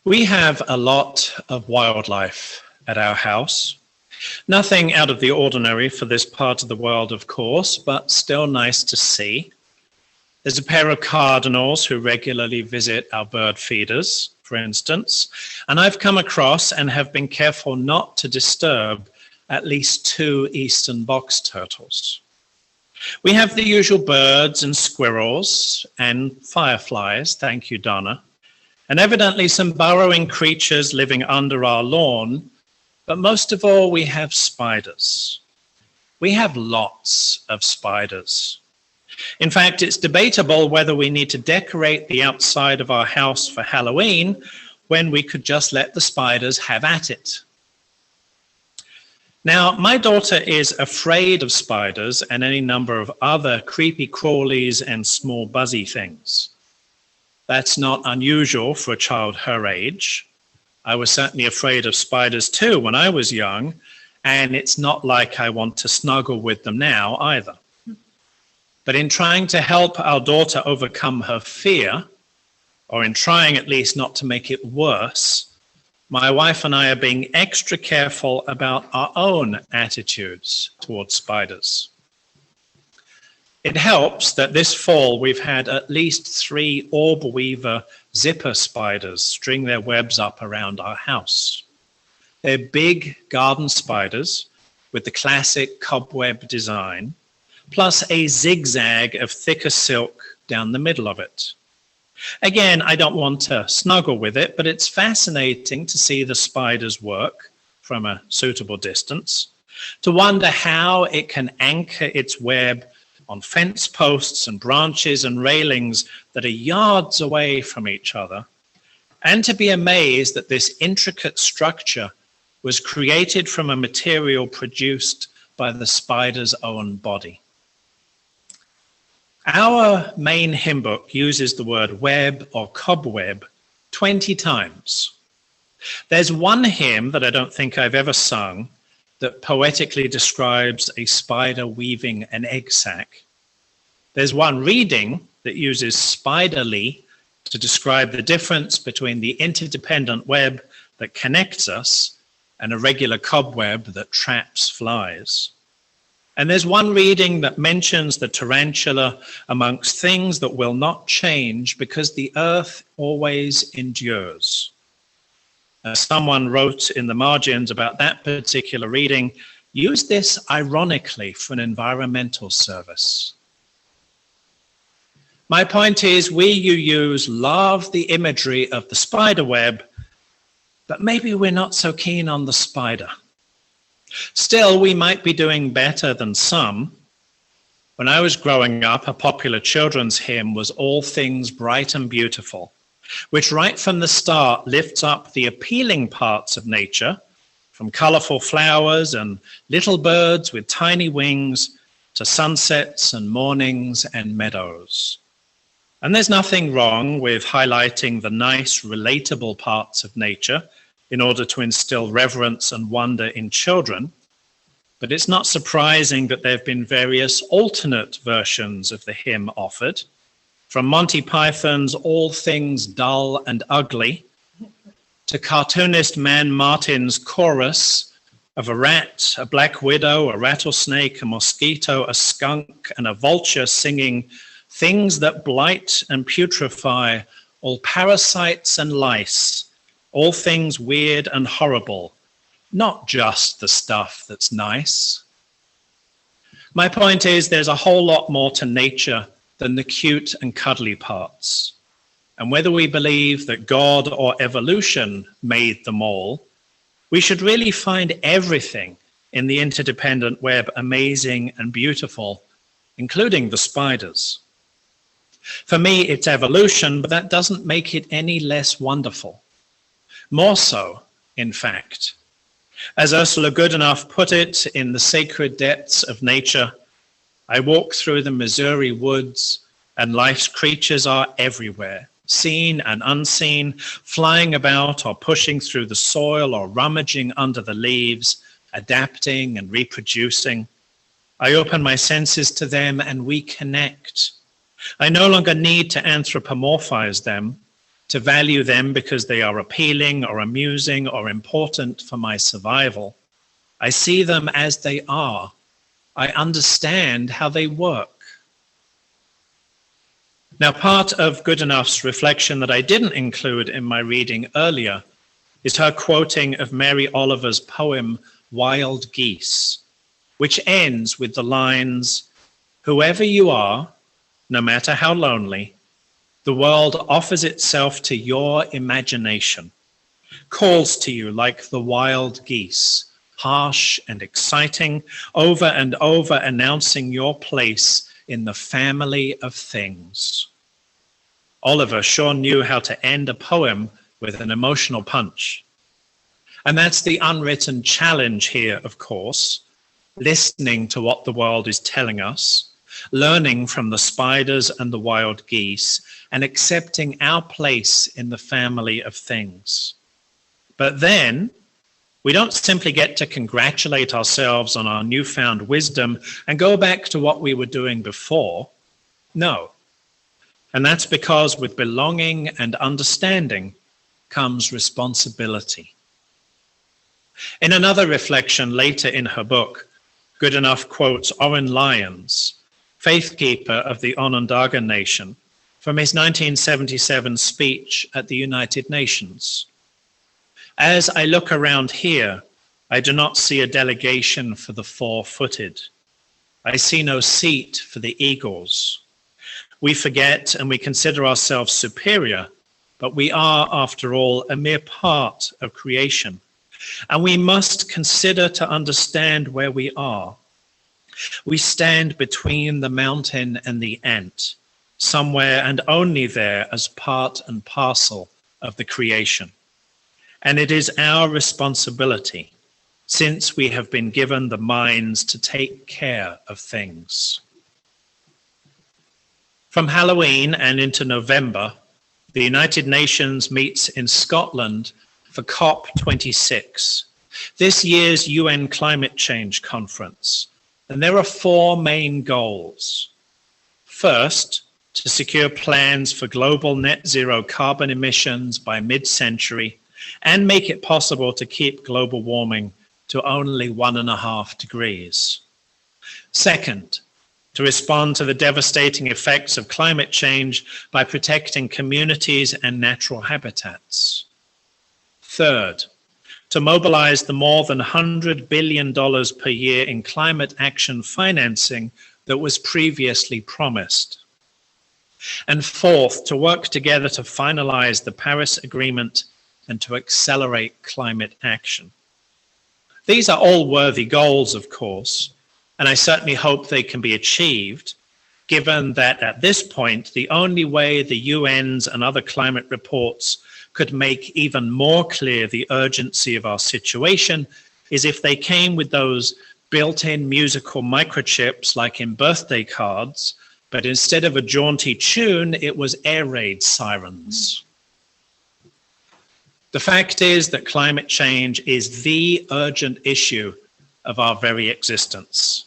We have a lot of wildlife at our house. Nothing out of the ordinary for this part of the world, of course, but still nice to see. There's a pair of cardinals who regularly visit our bird feeders, for instance, and I've come across and have been careful not to disturb at least 2 eastern box turtles. We have the usual birds and squirrels and fireflies, thank you, Donna, and evidently some burrowing creatures living under our lawn, but most of all, we have spiders. We have lots of spiders. In fact, it's debatable whether we need to decorate the outside of our house for Halloween when we could just let the spiders have at it. Now, my daughter is afraid of spiders and any number of other creepy crawlies and small buzzy things. That's not unusual for a child her age. I was certainly afraid of spiders too when I was young, and it's not like I want to snuggle with them now either. But in trying to help our daughter overcome her fear, or in trying at least not to make it worse, my wife and I are being extra careful about our own attitudes towards spiders. It helps that this fall we've had at least 3 orb weaver zipper spiders string their webs up around our house. They're big garden spiders with the classic cobweb design, plus a zigzag of thicker silk down the middle of it. Again, I don't want to snuggle with it, but it's fascinating to see the spiders work from a suitable distance, to wonder how it can anchor its web on fence posts and branches and railings that are yards away from each other, and to be amazed that this intricate structure was created from a material produced by the spider's own body. Our main hymn book uses the word web or cobweb 20 times. There's one hymn that I don't think I've ever sung that poetically describes a spider weaving an egg sac. There's one reading that uses spiderly to describe the difference between the interdependent web that connects us and a regular cobweb that traps flies. And there's one reading that mentions the tarantula amongst things that will not change because the earth always endures. Someone wrote in the margins about that particular reading, use this ironically for an environmental service. My point is, we love the imagery of the spider web, but maybe we're not so keen on the spider. Still, we might be doing better than some. When I was growing up, a popular children's hymn was All Things Bright and Beautiful, which right from the start lifts up the appealing parts of nature, from colorful flowers and little birds with tiny wings to sunsets and mornings and meadows. And there's nothing wrong with highlighting the nice, relatable parts of nature in order to instill reverence and wonder in children. But it's not surprising that there have been various alternate versions of the hymn offered, from Monty Python's All Things Dull and Ugly to cartoonist Man Martin's chorus of a rat, a black widow, a rattlesnake, a mosquito, a skunk, and a vulture singing things that blight and putrefy, all parasites and lice, all things weird and horrible, not just the stuff that's nice. My point is there's a whole lot more to nature than the cute and cuddly parts. And whether we believe that God or evolution made them all, we should really find everything in the interdependent web amazing and beautiful, including the spiders. For me, it's evolution, but that doesn't make it any less wonderful. More so, in fact. As Ursula Goodenough put it in The Sacred Depths of Nature, I walk through the Missouri woods, and life's creatures are everywhere, seen and unseen, flying about or pushing through the soil or rummaging under the leaves, adapting and reproducing. I open my senses to them and we connect. I no longer need to anthropomorphize them. to value them because they are appealing or amusing or important for my survival. I see them as they are. I understand how they work. Now, part of Goodenough's reflection that I didn't include in my reading earlier is her quoting of Mary Oliver's poem, Wild Geese, which ends with the lines, "Whoever you are, no matter how lonely, the world offers itself to your imagination, calls to you like the wild geese, harsh and exciting, over and over announcing your place in the family of things." Oliver sure knew how to end a poem with an emotional punch. And that's the unwritten challenge here, of course, listening to what the world is telling us, learning from the spiders and the wild geese, and accepting our place in the family of things. But then, we don't simply get to congratulate ourselves on our newfound wisdom and go back to what we were doing before. No. And that's because with belonging and understanding comes responsibility. In another reflection later in her book, Goodenough quotes Oren Lyons, faithkeeper of the Onondaga Nation, from his 1977 speech at the United Nations. "As I look around here, I do not see a delegation for the four-footed. I see no seat for the eagles. We forget and we consider ourselves superior, but we are, after all, a mere part of creation. And we must consider to understand where we are. We stand between the mountain and the ant, somewhere and only there as part and parcel of the creation. And it is our responsibility, since we have been given the minds to take care of things." From Halloween and into November, the United Nations meets in Scotland for COP26, this year's UN Climate Change Conference. And there are four main goals. First, to secure plans for global net zero carbon emissions by mid-century and make it possible to keep global warming to only 1.5 degrees. Second, to respond to the devastating effects of climate change by protecting communities and natural habitats. Third, to mobilize the more than $100 billion per year in climate action financing that was previously promised. And fourth, to work together to finalize the Paris Agreement and to accelerate climate action. These are all worthy goals, of course, and I certainly hope they can be achieved, given that at this point, the only way the UN's and other climate reports could make even more clear the urgency of our situation is if they came with those built-in musical microchips like in birthday cards, but instead of a jaunty tune, it was air raid sirens. The fact is that climate change is the urgent issue of our very existence.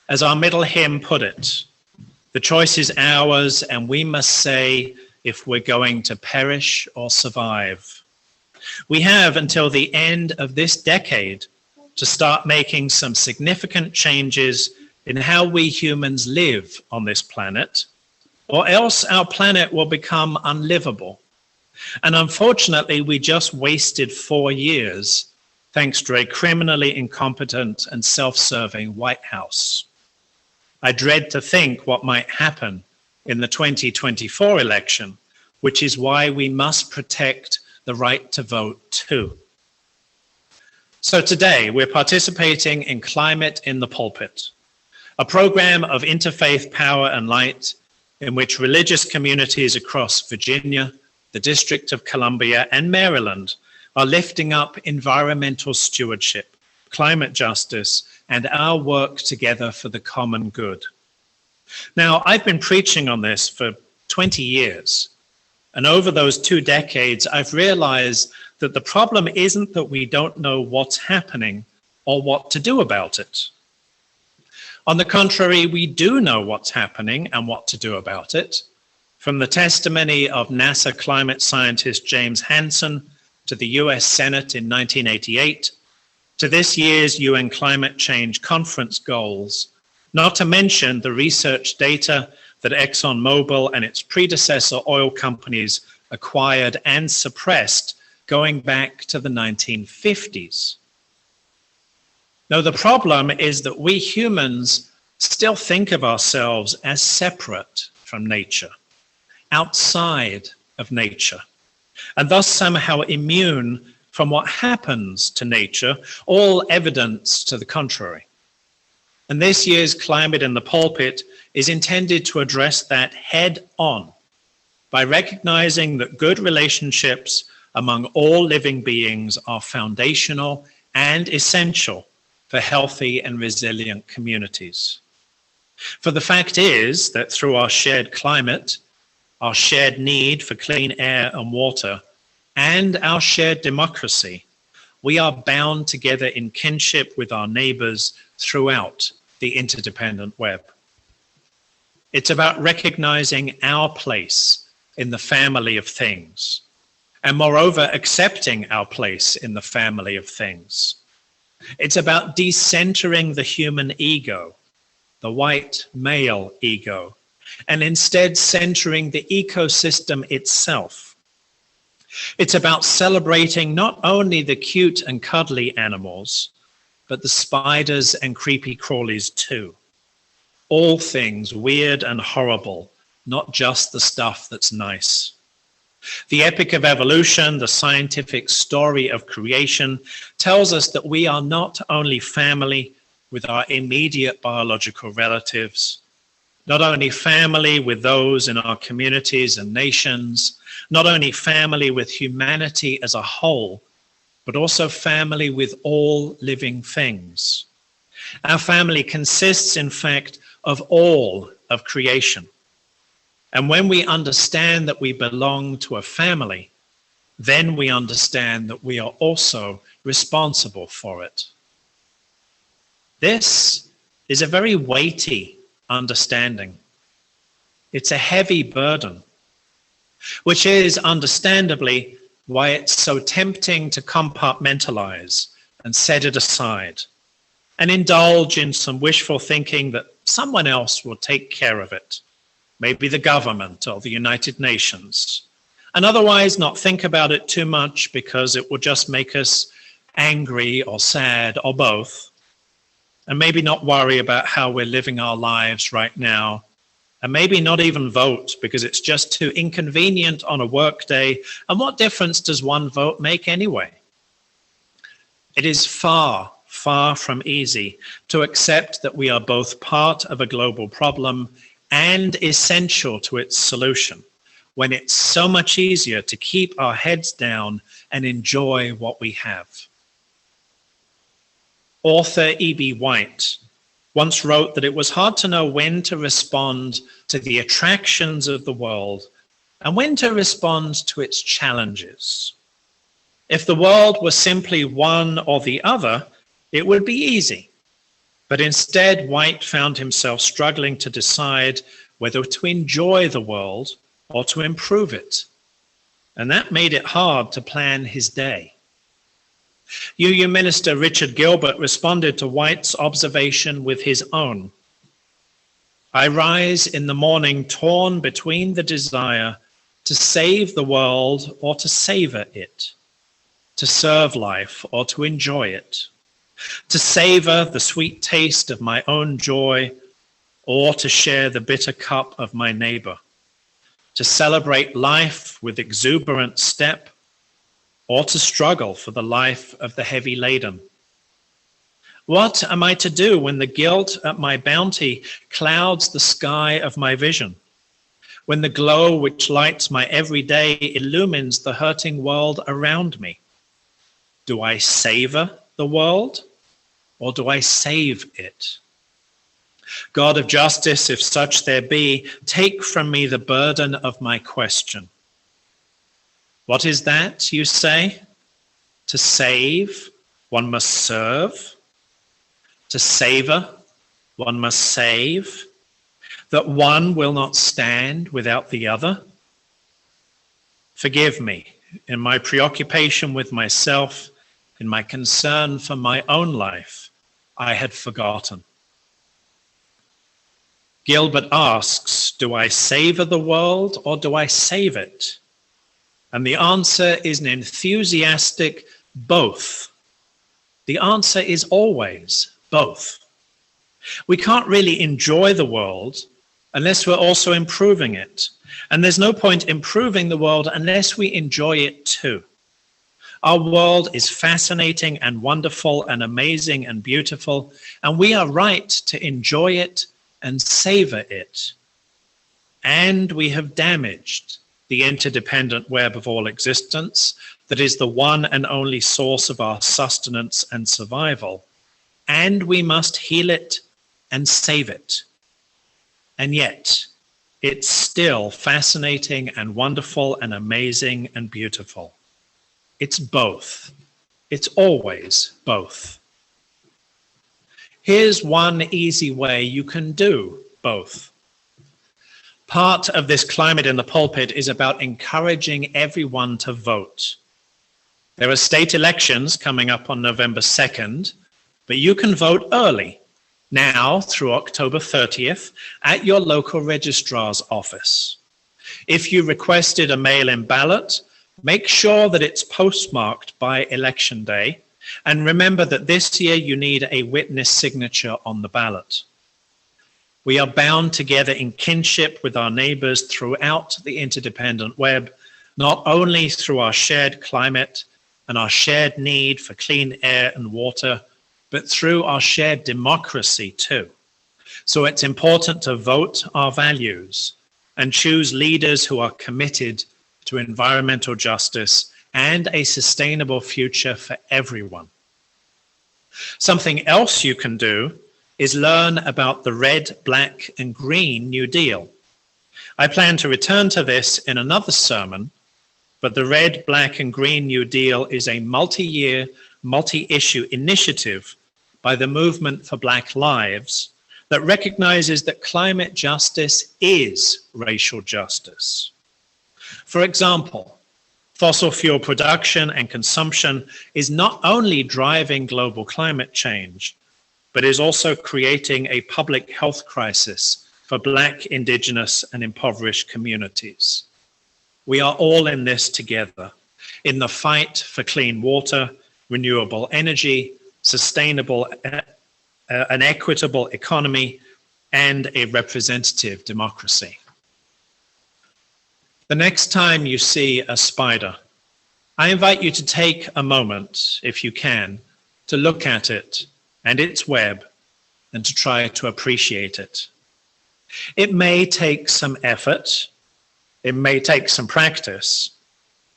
As our middle hymn put it, the choice is ours, and we must say if we're going to perish or survive. We have until the end of this decade to start making some significant changes in how we humans live on this planet, or else our planet will become unlivable. And unfortunately, we just wasted 4 years thanks to a criminally incompetent and self-serving White House. I dread to think what might happen in the 2024 election, which is why we must protect the right to vote too. So today, we're participating in Climate in the Pulpit, a program of interfaith power and light in which religious communities across Virginia, the District of Columbia, and Maryland are lifting up environmental stewardship, climate justice, and our work together for the common good. Now, I've been preaching on this for 20 years, and over those 2 decades, I've realized that the problem isn't that we don't know what's happening or what to do about it. On the contrary, we do know what's happening and what to do about it. From the testimony of NASA climate scientist James Hansen to the US Senate in 1988, to this year's UN Climate Change Conference goals, not to mention the research data that ExxonMobil and its predecessor oil companies acquired and suppressed going back to the 1950s. Now, the problem is that we humans still think of ourselves as separate from nature, outside of nature, and thus somehow immune from what happens to nature, all evidence to the contrary. And this year's Climate in the Pulpit is intended to address that head on by recognizing that good relationships among all living beings are foundational and essential for healthy and resilient communities. For the fact is that through our shared climate, our shared need for clean air and water, and our shared democracy, we are bound together in kinship with our neighbors throughout the interdependent web. It's about recognizing our place in the family of things, and moreover, accepting our place in the family of things. It's about decentering the human ego, the white male ego, and instead centering the ecosystem itself. It's about celebrating not only the cute and cuddly animals, but the spiders and creepy crawlies too. All things weird and horrible, not just the stuff that's nice. The epic of evolution, the scientific story of creation, tells us that we are not only family with our immediate biological relatives, not only family with those in our communities and nations, not only family with humanity as a whole, but also family with all living things. Our family consists, in fact, of all of creation. And when we understand that we belong to a family, then we understand that we are also responsible for it. This is a very weighty understanding. It's a heavy burden, which is understandably why it's so tempting to compartmentalize and set it aside and indulge in some wishful thinking that someone else will take care of it, maybe the government or the United Nations, and otherwise not think about it too much because it will just make us angry or sad or both, and maybe not worry about how we're living our lives right now, and maybe not even vote because it's just too inconvenient on a work day, and what difference does one vote make anyway? It is far, far from easy to accept that we are both part of a global problem and essential to its solution, when it's so much easier to keep our heads down and enjoy what we have. Author E.B. White once wrote that it was hard to know when to respond to the attractions of the world and when to respond to its challenges. If the world was simply one or the other, it would be easy. But instead, White found himself struggling to decide whether to enjoy the world or to improve it. And that made it hard to plan his day. UU Minister Richard Gilbert responded to White's observation with his own. I rise in the morning torn between the desire to save the world or to savor it, to serve life or to enjoy it, to savor the sweet taste of my own joy or to share the bitter cup of my neighbor, to celebrate life with exuberant step or to struggle for the life of the heavy laden. What am I to do when the guilt at my bounty clouds the sky of my vision? When the glow which lights my every day illumines the hurting world around me? Do I savor the world or do I save it? God of justice, if such there be, take from me the burden of my question. What is that, you say? To save, one must serve. To savor, one must save. that one will not stand without the other? Forgive me, in my preoccupation with myself, in my concern for my own life, I had forgotten. Gilbert asks, do I savor the world or do I save it? And the answer is an enthusiastic both. The answer is always both. We can't really enjoy the world unless we're also improving it. And there's no point improving the world unless we enjoy it too. Our world is fascinating and wonderful and amazing and beautiful, and we are right to enjoy it and savor it. And we have damaged the interdependent web of all existence that is the one and only source of our sustenance and survival. And we must heal it and save it. And yet, it's still fascinating and wonderful and amazing and beautiful. It's both. It's always both. Here's one easy way you can do both. Part of this Climate in the Pulpit is about encouraging everyone to vote. There are state elections coming up on November 2nd, but you can vote early, now through October 30th, at your local registrar's office. If you requested a mail-in ballot, make sure that it's postmarked by Election Day, and remember that this year you need a witness signature on the ballot. We are bound together in kinship with our neighbors throughout the interdependent web, not only through our shared climate and our shared need for clean air and water, but through our shared democracy too. So it's important to vote our values and choose leaders who are committed to environmental justice and a sustainable future for everyone. Something else you can do is learn about the red, black, and green New Deal. I plan to return to this in another sermon, but the red, black, and green New Deal is a multi-year, multi-issue initiative by the Movement for Black Lives that recognizes that climate justice is racial justice. For example, fossil fuel production and consumption is not only driving global climate change, but is also creating a public health crisis for Black, Indigenous, and impoverished communities. We are all in this together, in the fight for clean water, renewable energy, sustainable an equitable economy, and a representative democracy. The next time you see a spider, I invite you to take a moment, if you can, to look at it and its web and to try to appreciate it. It may take some effort, it may take some practice,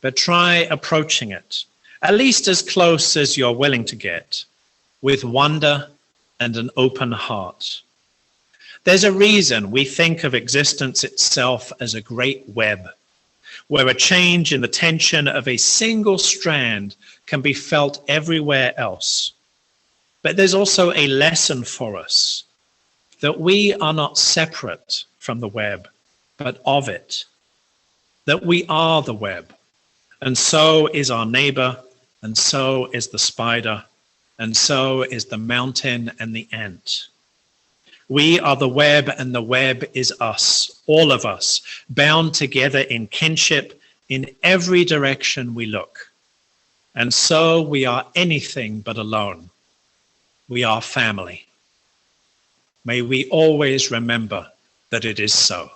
but try approaching it, at least as close as you're willing to get, with wonder and an open heart. There's a reason we think of existence itself as a great web, where a change in the tension of a single strand can be felt everywhere else. But there's also a lesson for us, that we are not separate from the web, but of it, that we are the web, and so is our neighbor, and so is the spider, and so is the mountain and the ant. We are the web, and the web is us, all of us, bound together in kinship in every direction we look. And so we are anything but alone. We are family. May we always remember that it is so.